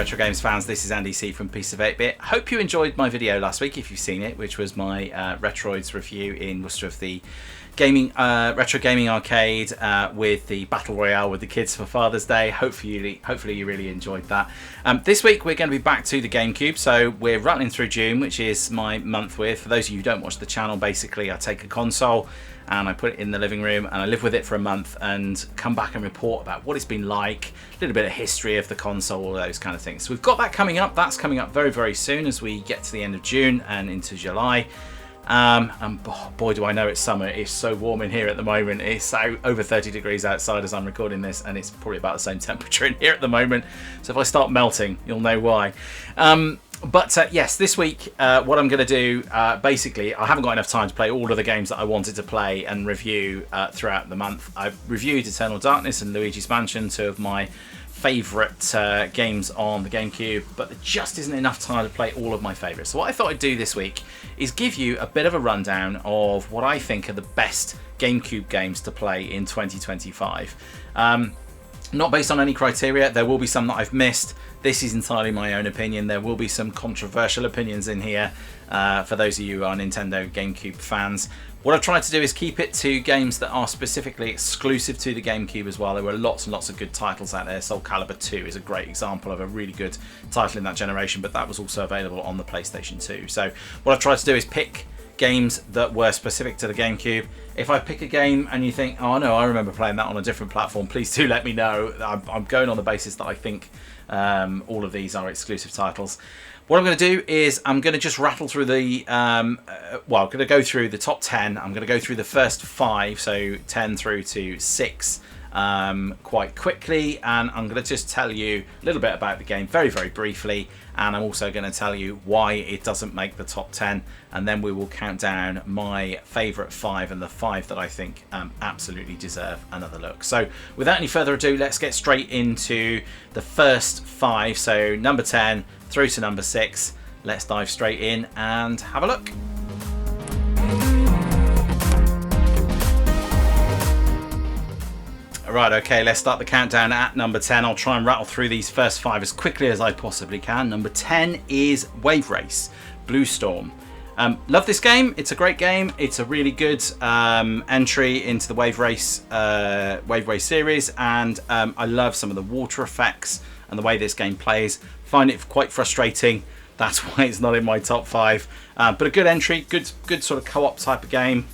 Retro Games fans, this is Andy C from Piece of 8-Bit. Hope you enjoyed my video last week, if you've seen it, which was my Retroids review in Worcester of the Retro Gaming Arcade with the Battle Royale with the kids for Father's Day. Hopefully you really enjoyed that. This week we're going to be back to the GameCube, so we're rattling through June, which is my month with. For those of you who don't watch the channel, basically I take a console and I put it in the living room and I live with it for a month and come back and report about what it's been like, a little bit of history of the console, all those kind of things. So we've got that coming up. That's coming up very, very soon as we get to the end of June and into July. And boy, do I know it's summer. It's so warm in here at the moment. It's over 30 degrees outside as I'm recording this, and it's probably about the same temperature in here at the moment. So if I start melting, you'll know why. Yes, this week what I'm going to do, basically, I haven't got enough time to play all of the games that I wanted to play and review throughout the month. I've reviewed Eternal Darkness and Luigi's Mansion, two of my favourite games on the GameCube, but there just isn't enough time to play all of my favourites. So what I thought I'd do this week is give you a bit of a rundown of what I think are the best GameCube games to play in 2025. Not based on any criteria. There will be some that I've missed. This is entirely my own opinion. There will be some controversial opinions in here for those of you who are Nintendo GameCube fans. What I've tried to do is keep it to games that are specifically exclusive to the GameCube as well. There were lots and lots of good titles out there. Soul Calibur 2 is a great example of a really good title in that generation, but that was also available on the PlayStation 2. So what I've tried to do is pick games that were specific to the GameCube. If I pick a game and you think, oh no, I remember playing that on a different platform, please do let me know. I'm going on the basis that I think all of these are exclusive titles. What I'm going to do is I'm going to just rattle through the, I'm going to go through the top 10. I'm going to go through the first 5, so 10 through to 6 quite quickly, and I'm going to just tell you a little bit about the game very, very briefly, and I'm also going to tell you why it doesn't make the top 10, and then we will count down my favourite 5 and the 5 that I think absolutely deserve another look. So without any further ado, let's get straight into the first 5, so number 10 through to number 6. Let's dive straight in and have a look. Right, okay, let's start the countdown at number 10. I'll try and rattle through these first 5 as quickly as I possibly can. Number 10 is Wave Race, Blue Storm. Love this game. It's a great game. It's a really good entry into the Wave Race series, and I love some of the water effects and the way this game plays. Find it quite frustrating. That's why it's not in my top 5. But a good entry, good sort of co-op type of game.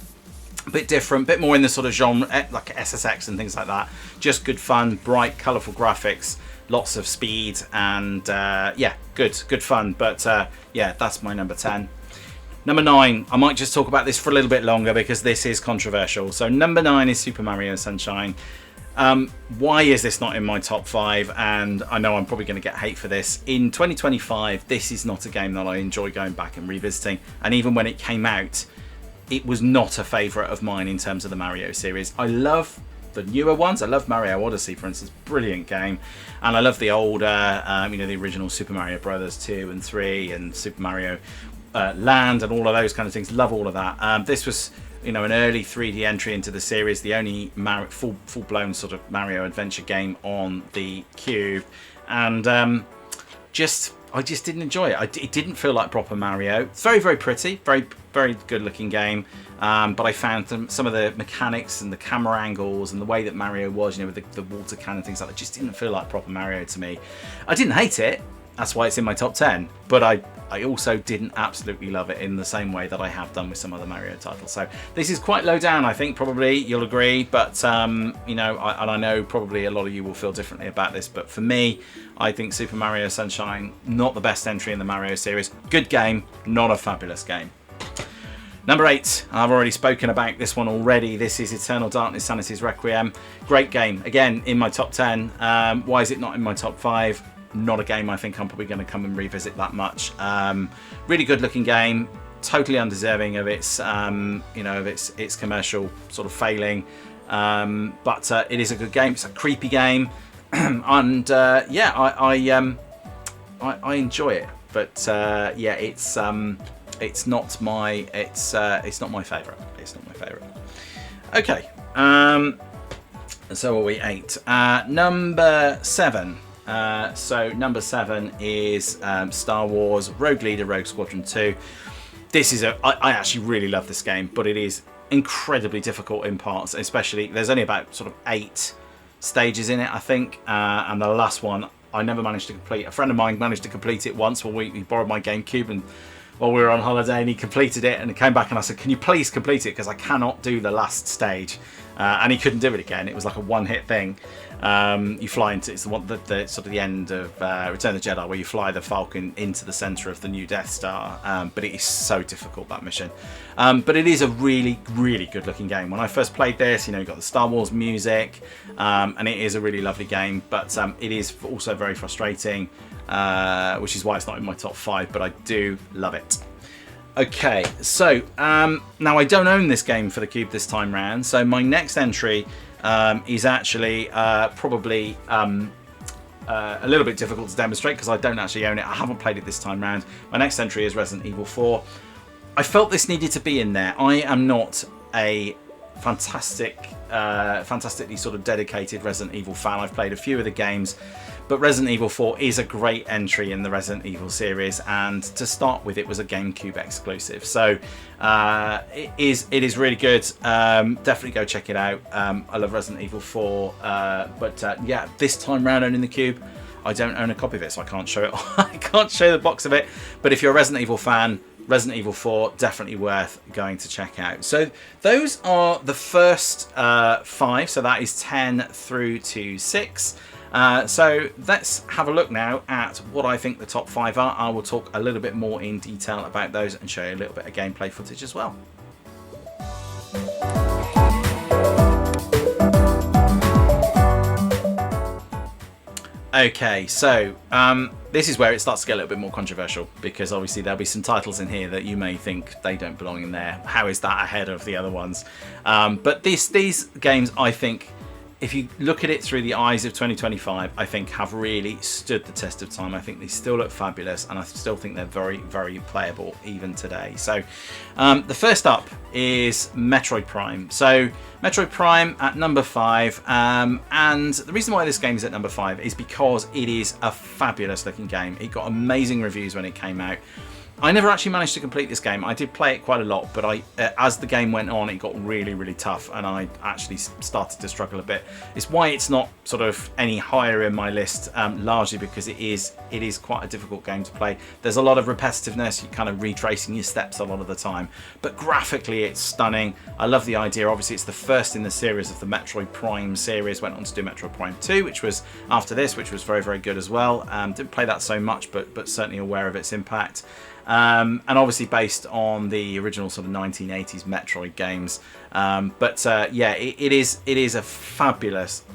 A bit different, a bit more in the sort of genre like SSX and things like that. Just good fun, bright, colourful graphics, lots of speed, and yeah, good fun. But yeah, that's my number 10. Number 9, I might just talk about this for a little bit longer because this is controversial. So number 9 is Super Mario Sunshine. Why is this not in my top 5? And I know I'm probably going to get hate for this. In 2025, this is not a game that I enjoy going back and revisiting. And even when it came out, it was not a favourite of mine in terms of the Mario series. I love the newer ones. I love Mario Odyssey, for instance, brilliant game. And I love the older, the original Super Mario Brothers 2 and 3 and Super Mario Land and all of those kind of things. Love all of that. This was, an early 3D entry into the series, the only full-blown sort of Mario adventure game on the Cube, and I just didn't enjoy it. It didn't feel like proper Mario. It's very, very pretty, very, very good-looking game, but I found some of the mechanics and the camera angles and the way that Mario was, with the water cannon and things like that, just didn't feel like proper Mario to me. I didn't hate it. That's why it's in my top 10, but I also didn't absolutely love it in the same way that I have done with some other Mario titles. So this is quite low down, I think, probably, you'll agree, but and I know probably a lot of you will feel differently about this, but for me, I think Super Mario Sunshine, not the best entry in the Mario series. Good game, not a fabulous game. Number 8, I've already spoken about this one already. This is Eternal Darkness, Sanity's Requiem. Great game, again, in my top 10. Why is it not in my top 5? Not a game I think I'm probably going to come and revisit that much. Really good looking game, totally undeserving of its its commercial sort of failing, but it is a good game. It's a creepy game, and yeah, I enjoy it. But yeah, it's not my favourite. It's not my favourite. Okay, so are we 8? Number 7. So number 7 is Star Wars Rogue Leader Rogue Squadron 2. This is I actually really love this game, but it is incredibly difficult in parts, especially there's only about sort of 8 stages in it, I think, and the last one I never managed to complete. A friend of mine managed to complete it once when we borrowed my GameCube, and while we were on holiday, and he completed it, and he came back and I said, can you please complete it, because I cannot do the last stage, and he couldn't do it again. It was like a one-hit thing. You fly into, it's the sort of the end of Return of the Jedi, where you fly the Falcon into the center of the new Death Star, but it is so difficult, that mission. But it is a really, really good looking game. When I first played this, you know, you got the Star Wars music, and it is a really lovely game, but it is also very frustrating, which is why it's not in my top 5, but I do love it. Okay, so now I don't own this game for the Cube this time round, so my next entry is actually probably a little bit difficult to demonstrate because I don't actually own it. I haven't played it this time round. My next entry is Resident Evil 4. I felt this needed to be in there. I am not a fantastically sort of dedicated Resident Evil fan. I've played a few of the games, but Resident Evil 4 is a great entry in the Resident Evil series, and to start with, it was a GameCube exclusive, so it is really good. Definitely go check it out. I love Resident Evil 4, but yeah, this time round owning the Cube, I don't own a copy of it, so I can't show it. I can't show the box of it. But if you're a Resident Evil fan, Resident Evil 4 definitely worth going to check out. So those are the first 5. So that is 10 through to 6. So let's have a look now at what I think the top 5 are. I will talk a little bit more in detail about those and show you a little bit of gameplay footage as well. Okay, so this is where it starts to get a little bit more controversial, because obviously there'll be some titles in here that you may think they don't belong in there. How is that ahead of the other ones? But these games, I think, if you look at it through the eyes of 2025, I think have really stood the test of time. I think they still look fabulous, and I still think they're very, very playable even today. So the first up is Metroid Prime. So Metroid Prime at number 5, and the reason why this game is at number 5 is because it is a fabulous looking game. It got amazing reviews when it came out. I never actually managed to complete this game. I did play it quite a lot, but as the game went on, it got really, really tough, and I actually started to struggle a bit. It's why it's not sort of any higher in my list, largely because it is quite a difficult game to play. There's a lot of repetitiveness. You're kind of retracing your steps a lot of the time, but graphically it's stunning. I love the idea. Obviously, it's the first in the series of the Metroid Prime series. Went on to do Metroid Prime 2, which was after this, which was very, very good as well. Didn't play that so much, but certainly aware of its impact. And obviously based on the original sort of 1980s Metroid games. Yeah, it is a fabulous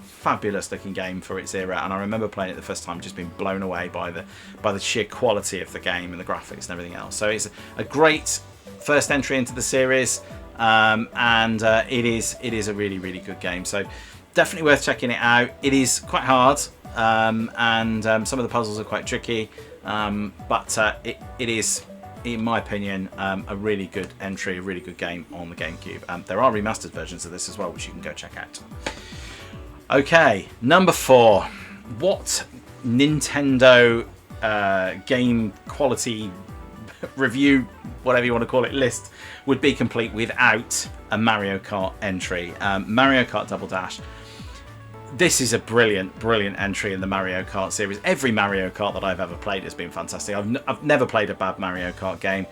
looking game for its era, and I remember playing it the first time just being blown away by the sheer quality of the game and the graphics and everything else. So it's a great first entry into the series, and it is a really, really good game. So definitely worth checking it out. It is quite hard, and some of the puzzles are quite tricky. But it is, in my opinion, a really good entry, a really good game on the GameCube. There are remastered versions of this as well, which you can go check out. Okay, number 4. What Nintendo game quality review, whatever you want to call it, list would be complete without a Mario Kart entry? Mario Kart Double Dash. This is a brilliant entry in the Mario Kart series. Every Mario Kart that I've ever played has been fantastic. I've never played a bad Mario Kart game.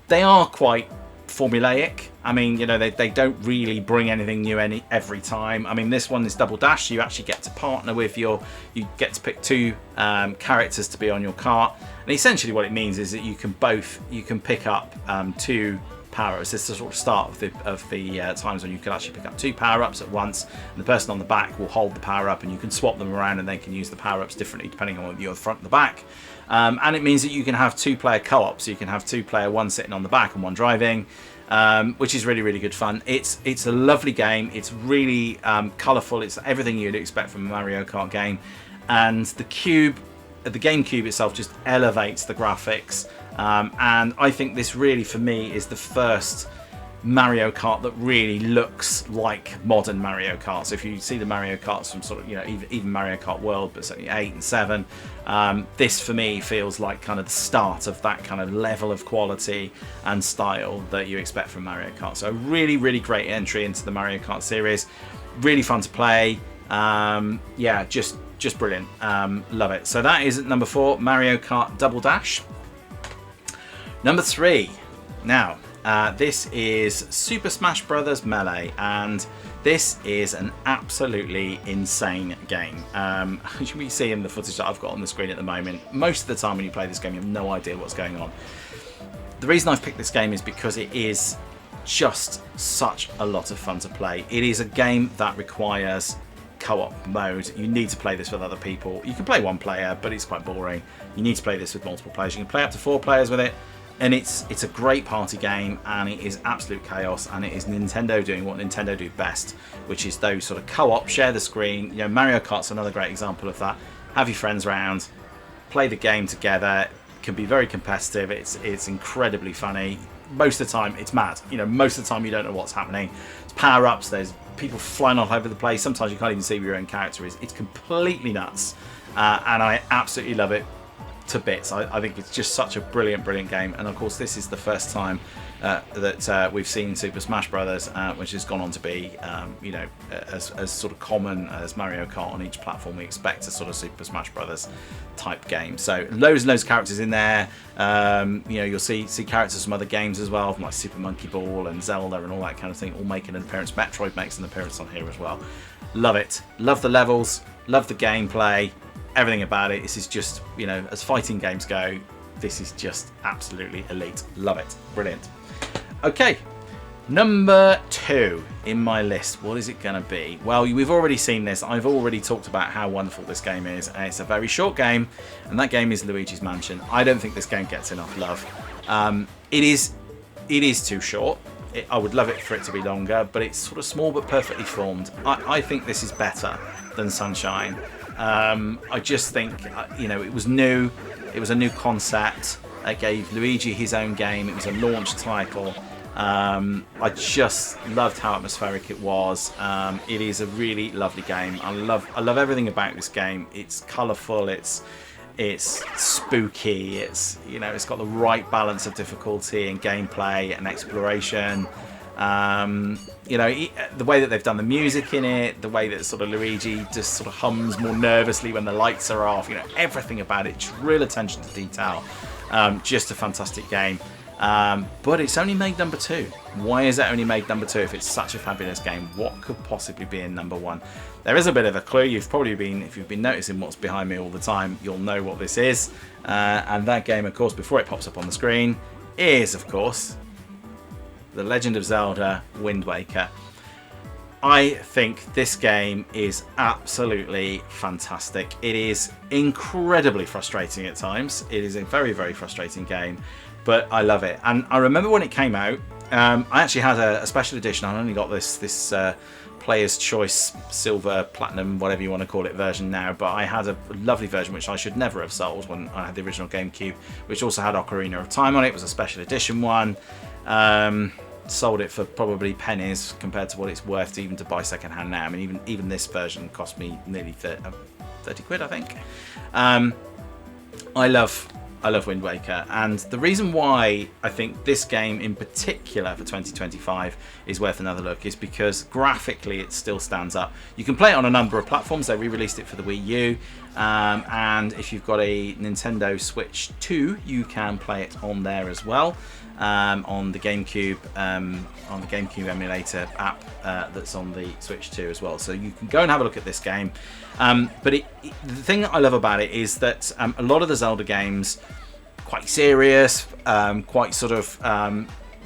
They are quite formulaic. I mean, you know, they don't really bring anything new every time. I mean, this one is Double Dash. You actually get to partner with you get to pick 2 characters to be on your kart. And essentially what it means is that you can pick up 2 power-ups. This is the sort of start of the times when you can actually pick up 2 power-ups at once, and the person on the back will hold the power-up, and you can swap them around, and they can use the power-ups differently depending on whether you're the front and the back. And it means that you can have 2-player co-op, so you can have 2-player, one sitting on the back and one driving, which is really, really good fun. It's a lovely game. It's really colourful. It's everything you'd expect from a Mario Kart game, and the GameCube itself just elevates the graphics. And I think this really, for me, is the first Mario Kart that really looks like modern Mario Kart. So if you see the Mario Karts from sort of, even Mario Kart World, but certainly 8 and 7, this for me feels like kind of the start of that kind of level of quality and style that you expect from Mario Kart. So really, really great entry into the Mario Kart series. Really fun to play. Yeah, just brilliant. Love it. So that is at number 4, Mario Kart Double Dash. Number 3. Now, this is Super Smash Bros. Melee, and this is an absolutely insane game. As you can see in the footage that I've got on the screen at the moment, most of the time when you play this game, you have no idea what's going on. The reason I've picked this game is because it is just such a lot of fun to play. It is a game that requires co-op mode. You need to play this with other people. You can play one player, but it's quite boring. You need to play this with multiple players. You can play up to 4 players with it. And it's a great party game, and it is absolute chaos, and it is Nintendo doing what Nintendo do best, which is those sort of co-op, share the screen. Mario Kart's another great example of that. Have your friends around, play the game together. It can be very competitive. It's incredibly funny. Most of the time, it's mad. Most of the time you don't know what's happening. It's power-ups. There's people flying all over the place. Sometimes you can't even see where your own character is. It's completely nuts, and I absolutely love it to bits. I think it's just such a brilliant game, and of course this is the first time that we've seen Super Smash Bros., which has gone on to be as sort of common as Mario Kart on each platform. We expect a sort of Super Smash Bros. Type game. So loads and loads of characters in there. You'll see characters from other games as well, from like Super Monkey Ball and Zelda and all that kind of thing, all making an appearance. Metroid makes an appearance on here as well. Love it. Love the levels. Love the gameplay. Everything about it. This is just, as fighting games go, this is just absolutely elite. Love it. Brilliant. Okay, number 2 in my list. What is it going to be? Well, we've already seen this. I've already talked about how wonderful this game is, and it's a very short game, and that game is Luigi's Mansion. I don't think this game gets enough love. It is too short. I would love it for it to be longer, but it's sort of small but perfectly formed. I think this is better than Sunshine. I just think, it was new. It was a new concept. It gave Luigi his own game. It was a launch title. I just loved how atmospheric it was. It is a really lovely game. I love everything about this game. It's colourful. It's spooky. It's got the right balance of difficulty and gameplay and exploration. The way that they've done the music in it, the way that sort of Luigi just sort of hums more nervously when the lights are off, everything about it, just real attention to detail. Just a fantastic game. But it's only made number 2. Why is it only made number 2 if it's such a fabulous game? What could possibly be in number 1? There is a bit of a clue. If you've been noticing what's behind me all the time, you'll know what this is. And that game, of course, before it pops up on the screen, is, of course, The Legend of Zelda Wind Waker. I think this game is absolutely fantastic. It is incredibly frustrating at times. It is a very, very frustrating game, but I love it. And I remember when it came out, I actually had a special edition. I only got this Player's Choice Silver, Platinum, whatever you want to call it version now, but I had a lovely version which I should never have sold when I had the original GameCube, which also had Ocarina of Time on it. It was a special edition one. Sold it for probably pennies compared to what it's worth even to buy second hand now. I mean, even this version cost me nearly 30 quid, I think. I love Wind Waker, and the reason why I think this game in particular for 2025 is worth another look is because graphically it still stands up. You can play it on a number of platforms. They re-released it for the Wii U, and if you've got a Nintendo Switch 2, you can play it on there as well. On the GameCube emulator app that's on the Switch 2 as well. So you can go and have a look at this game. But the thing that I love about it is that a lot of the Zelda games, quite serious, quite sort of,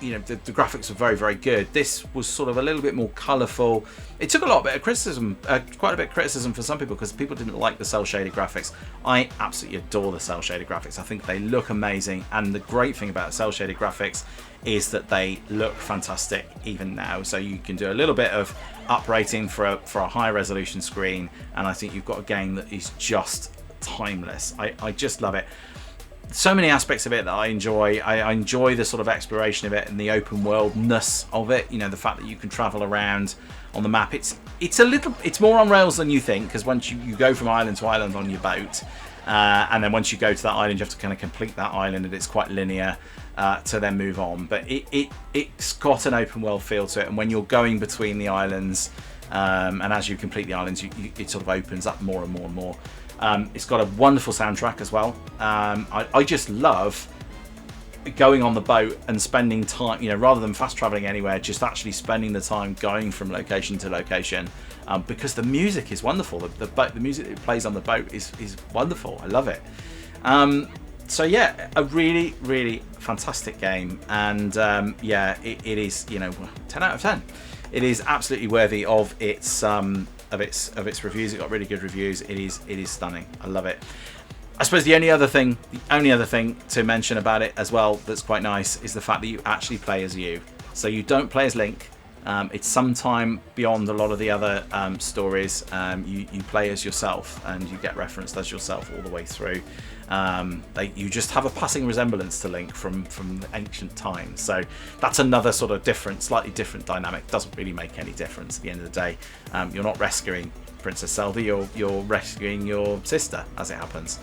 the graphics were very, very good. This was sort of a little bit more colourful. It took a bit of criticism, quite a bit of criticism for some people because people didn't like the cel-shaded graphics. I absolutely adore the cel-shaded graphics. I think they look amazing, and the great thing about cel-shaded graphics is that they look fantastic even now. So you can do a little bit of uprating for a high resolution screen, and I think you've got a game that is just timeless. I just love it. so many aspects of it that I enjoy. I enjoy the sort of exploration of it and the open worldness of it. You know, the fact that you can travel around on the map. It's more on rails than you think, because once you go from island to island on your boat, and then once you go to that island, you have to kind of complete that island, and it's quite linear to then move on. But it's got an open world feel to it, and when you're going between the islands, and as you complete the islands, it sort of opens up more and more and more. It's got a wonderful soundtrack as well. I just love going on the boat and spending time, you know, rather than fast traveling anywhere, just actually spending the time going from location to location, because the music is wonderful. The music that plays on the boat is wonderful. I love it. So yeah, a really, really fantastic game, and yeah, it is, you know, 10 out of 10. It is absolutely worthy of its reviews. It got really good reviews. It is stunning. I love it. I suppose the only other thing to mention about it as well that's quite nice is the fact that you actually play as you. So you don't play as Link. It's sometime beyond a lot of the other stories. You play as yourself, and you get referenced as yourself all the way through. You just have a passing resemblance to Link from ancient times. So that's another sort of slightly different dynamic. Doesn't really make any difference at the end of the day. You're not rescuing Princess Zelda, you're rescuing your sister, as it happens.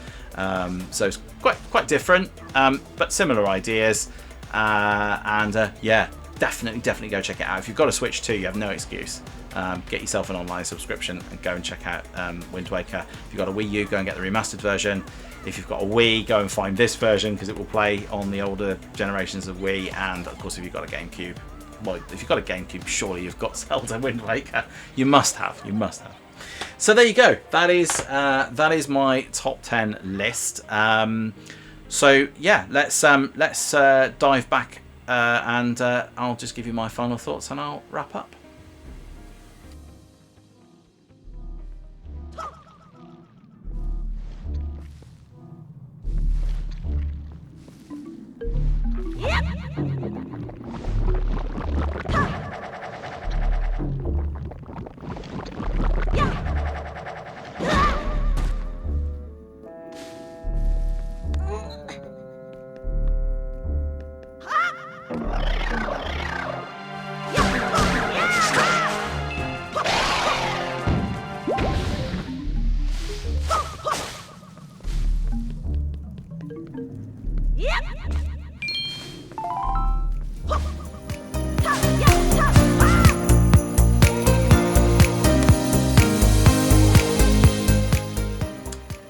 So it's quite different, but similar ideas. Yeah, definitely go check it out. If you've got a Switch 2, you have no excuse. Get yourself an online subscription and go and check out Wind Waker. If you've got a Wii U, go and get the remastered version. If you've got a Wii, go and find this version, because it will play on the older generations of Wii. And of course, if you've got a GameCube, well, if you've got a GameCube, surely you've got Zelda Wind Waker. You must have. So there you go. That is my top 10 list. So yeah, let's dive back, and I'll just give you my final thoughts, and I'll wrap up.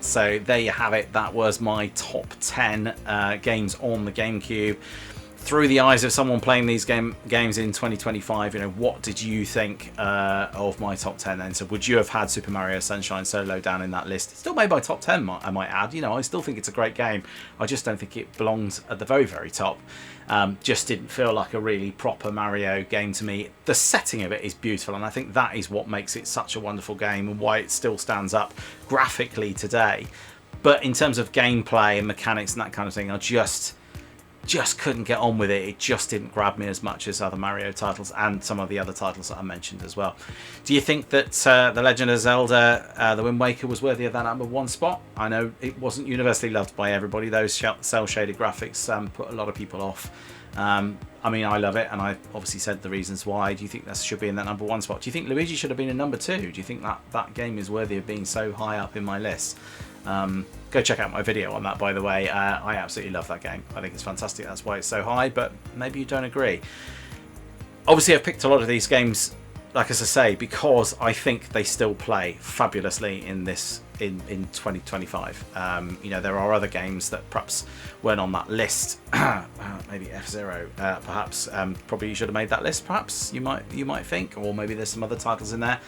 So there you have it. That was my top 10 games on the GameCube. Through the eyes of someone playing these games in 2025, you know, what did you think of my top 10 then? So would you have had Super Mario Sunshine Solo down in that list? It's still made my top 10, I might add. You know, I still think it's a great game. I just don't think it belongs at the very, very top. Just didn't feel like a really proper Mario game to me. The setting of it is beautiful, and I think that is what makes it such a wonderful game and why it still stands up graphically today. But in terms of gameplay and mechanics and that kind of thing, I just couldn't get on with it. It just didn't grab me as much as other Mario titles and some of the other titles that I mentioned as well. Do you think that The Legend of Zelda The Wind Waker was worthy of that #1 spot? I know it wasn't universally loved by everybody. Those cel-shaded graphics put a lot of people off. I mean, I love it, and I obviously said the reasons why. Do you think that should be in that #1 spot? Do you think Luigi should have been in #2? Do you think that game is worthy of being so high up in my list? Go check out my video on that, by the way. I absolutely love that game. I think it's fantastic. That's why it's so high, but maybe you don't agree. Obviously, I've picked a lot of these games, like as I say, because I think they still play fabulously in 2025. You know, there are other games that perhaps weren't on that list. Maybe F-Zero, perhaps. Probably you should have made that list, perhaps, you might think. Or maybe there's some other titles in there.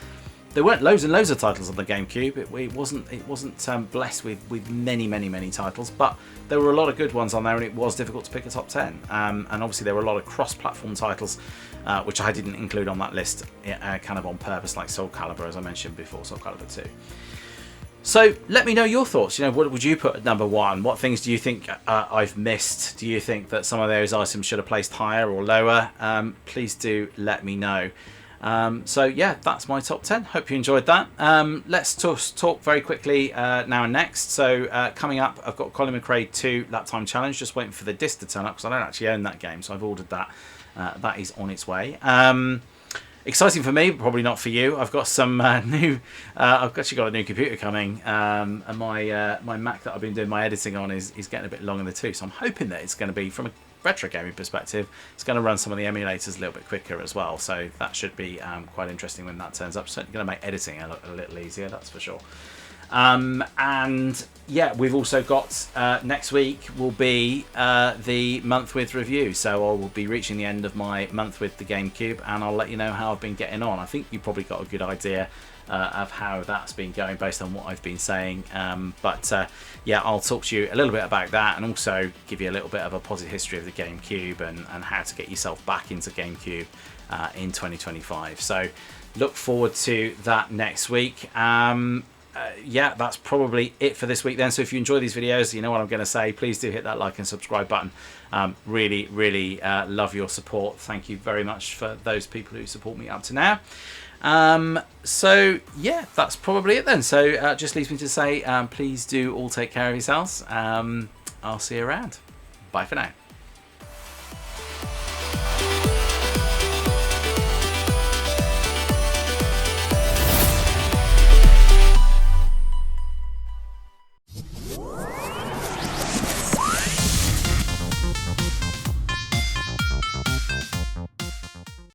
There weren't loads and loads of titles on the GameCube. It wasn't blessed with many titles, but there were a lot of good ones on there, and it was difficult to pick a top 10. And obviously there were a lot of cross-platform titles, which I didn't include on that list, kind of on purpose, like Soul Calibur, as I mentioned before, Soul Calibur 2. So let me know your thoughts. You know, what would you put at #1? What things do you think I've missed? Do you think that some of those items should have placed higher or lower? Please do let me know. So yeah, that's my top 10. Hope you enjoyed that. Let's talk very quickly now and next. So coming up, I've got Colin McRae 2 That Time Challenge. Just waiting for the disc to turn up because I don't actually own that game, so I've ordered that. That is on its way. Exciting for me, but probably not for you. I've got some new. I've actually got a new computer coming, and my Mac that I've been doing my editing on is getting a bit long in the tooth. So I'm hoping that it's going to be, from a retro gaming perspective, it's going to run some of the emulators a little bit quicker as well. So that should be quite interesting when that turns up. Certainly going to make editing a little easier, that's for sure. And yeah, we've also got next week will be the month with review. So I will be reaching the end of my month with the GameCube, and I'll let you know how I've been getting on. I think you probably got a good idea of how that's been going based on what I've been saying. Yeah, I'll talk to you a little bit about that, and also give you a little bit of a positive history of the GameCube and how to get yourself back into GameCube in 2025. So look forward to that next week. Yeah, that's probably it for this week then. So if you enjoy these videos, you know what I'm going to say. Please do hit that like and subscribe button. Really, really love your support. Thank you very much for those people who support me up to now. So yeah, that's probably it then. So just leaves me to say, please do all take care of yourselves. I'll see you around. Bye for now.